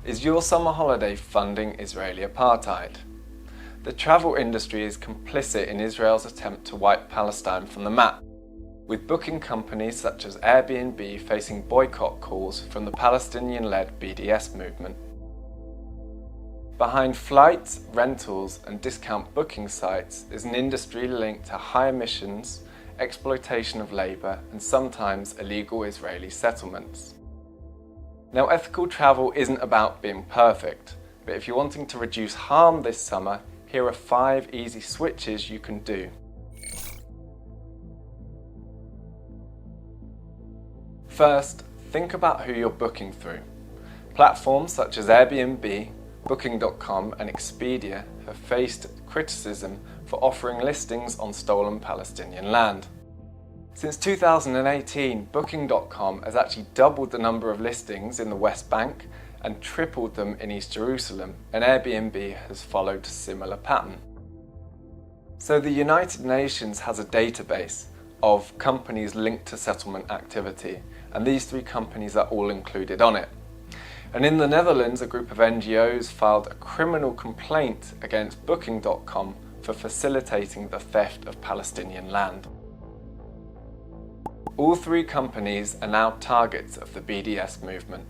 Is your summer holiday funding Israeli apartheid? The travel industry is complicit in Israel's attempt to wipe Palestine from the map, with booking companies such as Airbnb facing boycott calls from the Palestinian-led BDS movement. Behind flights, rentals and discount booking sites is an industry linked to high emissions, exploitation of labour and sometimes illegal Israeli settlements. Now, ethical travel isn't about being perfect, but if you're wanting to reduce harm this summer, here are 5 easy switches you can do. First, think about who you're booking through. Platforms such as Airbnb, Booking.com and Expedia have faced criticism for offering listings on stolen Palestinian land. Since 2018, Booking.com has actually doubled the number of listings in the West Bank and tripled them in East Jerusalem, and Airbnb has followed a similar pattern. So the United Nations has a database of companies linked to settlement activity, and these 3 companies are all included on it. And in the Netherlands, a group of NGOs filed a criminal complaint against Booking.com for facilitating the theft of Palestinian land. All 3 companies are now targets of the BDS movement.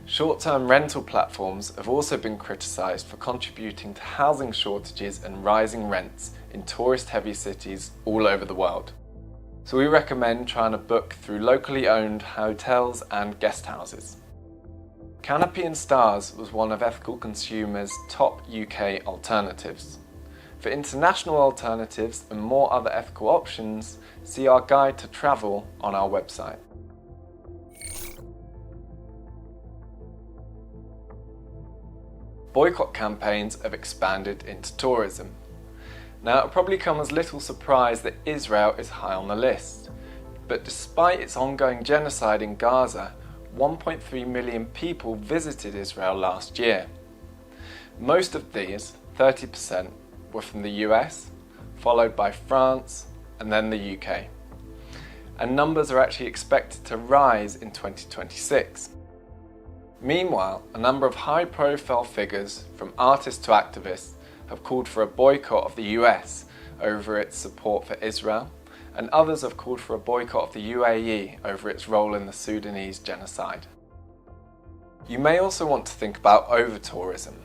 Short-term rental platforms have also been criticised for contributing to housing shortages and rising rents in tourist-heavy cities all over the world. So we recommend trying to book through locally owned hotels and guest houses. Canopy and Stars was one of Ethical Consumer's top UK alternatives. For international alternatives and more other ethical options, see our guide to travel on our website. Boycott campaigns have expanded into tourism. Now, it'll probably come as little surprise that Israel is high on the list, but despite its ongoing genocide in Gaza, 1.3 million people visited Israel last year. Most of these, 30%, were from the US, followed by France and then the UK. And numbers are actually expected to rise in 2026. Meanwhile, a number of high-profile figures, from artists to activists, have called for a boycott of the US over its support for Israel, and others have called for a boycott of the UAE over its role in the Sudanese genocide. You may also want to think about over-tourism.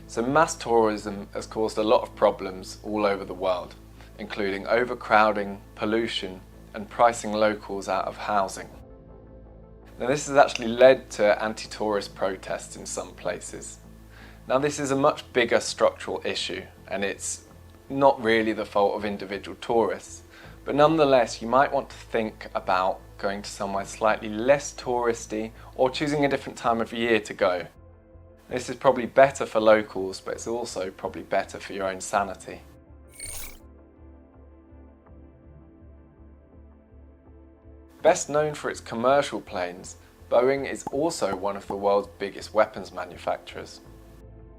So mass tourism has caused a lot of problems all over the world, including overcrowding, pollution, and pricing locals out of housing. Now, this has actually led to anti-tourist protests in some places. Now, this is a much bigger structural issue, and it's not really the fault of individual tourists. But nonetheless, you might want to think about going to somewhere slightly less touristy or choosing a different time of year to go. This is probably better for locals, but it's also probably better for your own sanity. Best known for its commercial planes, Boeing is also one of the world's biggest weapons manufacturers.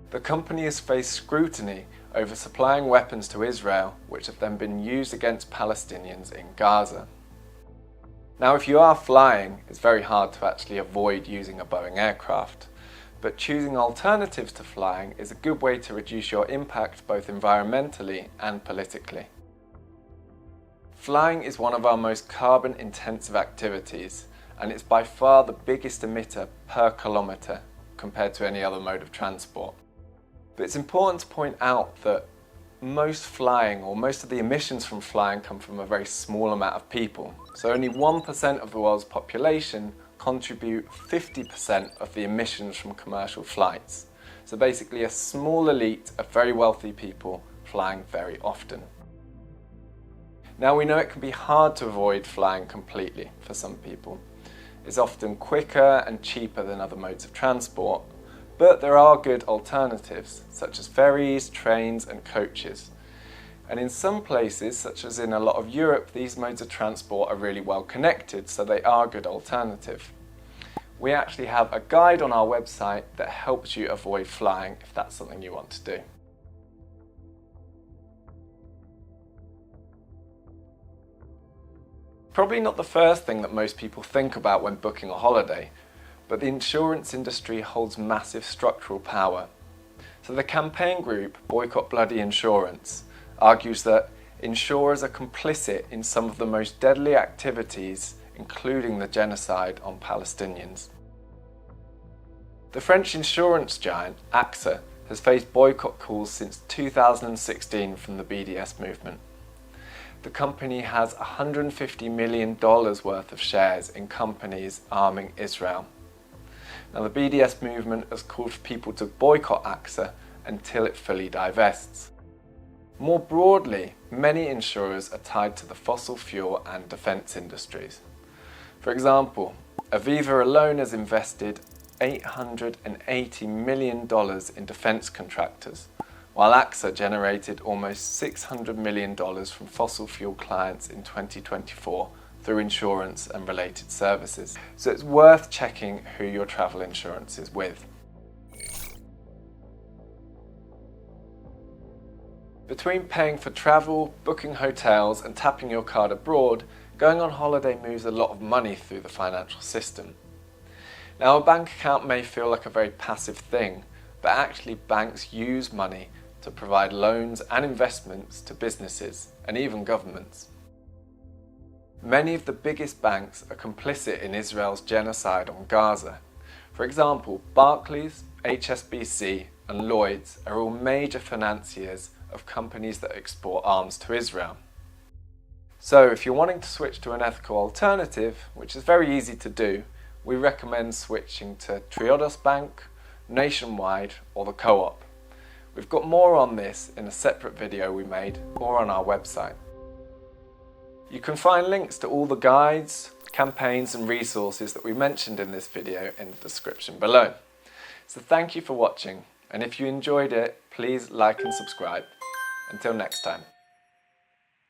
The company has faced scrutiny over supplying weapons to Israel, which have then been used against Palestinians in Gaza. Now, if you are flying, it's very hard to actually avoid using a Boeing aircraft, but choosing alternatives to flying is a good way to reduce your impact both environmentally and politically. Flying is one of our most carbon-intensive activities, and it's by far the biggest emitter per kilometre compared to any other mode of transport. But it's important to point out that most flying, or most of the emissions from flying, come from a very small amount of people. So only 1% of the world's population contribute 50% of the emissions from commercial flights. So basically a small elite of very wealthy people flying very often. Now, we know it can be hard to avoid flying completely for some people. It's often quicker and cheaper than other modes of transport, but there are good alternatives, such as ferries, trains and coaches. And in some places, such as in a lot of Europe, these modes of transport are really well connected, so they are a good alternative. We actually have a guide on our website that helps you avoid flying if that's something you want to do. Probably not the first thing that most people think about when booking a holiday, but the insurance industry holds massive structural power. So the campaign group Boycott Bloody Insurance argues that insurers are complicit in some of the most deadly activities, including the genocide on Palestinians. The French insurance giant AXA has faced boycott calls since 2016 from the BDS movement. The company has $150 million worth of shares in companies arming Israel. Now, the BDS movement has called for people to boycott AXA until it fully divests. More broadly, many insurers are tied to the fossil fuel and defence industries. For example, Aviva alone has invested $880 million in defence contractors, while AXA generated almost $600 million from fossil fuel clients in 2024 through insurance and related services. So it's worth checking who your travel insurance is with. Between paying for travel, booking hotels and tapping your card abroad, going on holiday moves a lot of money through the financial system. Now, a bank account may feel like a very passive thing, but actually banks use money to provide loans and investments to businesses and even governments. Many of the biggest banks are complicit in Israel's genocide on Gaza. For example, Barclays, HSBC and Lloyds are all major financiers of companies that export arms to Israel. So if you're wanting to switch to an ethical alternative, which is very easy to do, we recommend switching to Triodos Bank, Nationwide or the Co-op. We've got more on this in a separate video we made or on our website. You can find links to all the guides, campaigns and resources that we mentioned in this video in the description below. So thank you for watching, and if you enjoyed it, please like and subscribe. Until next time.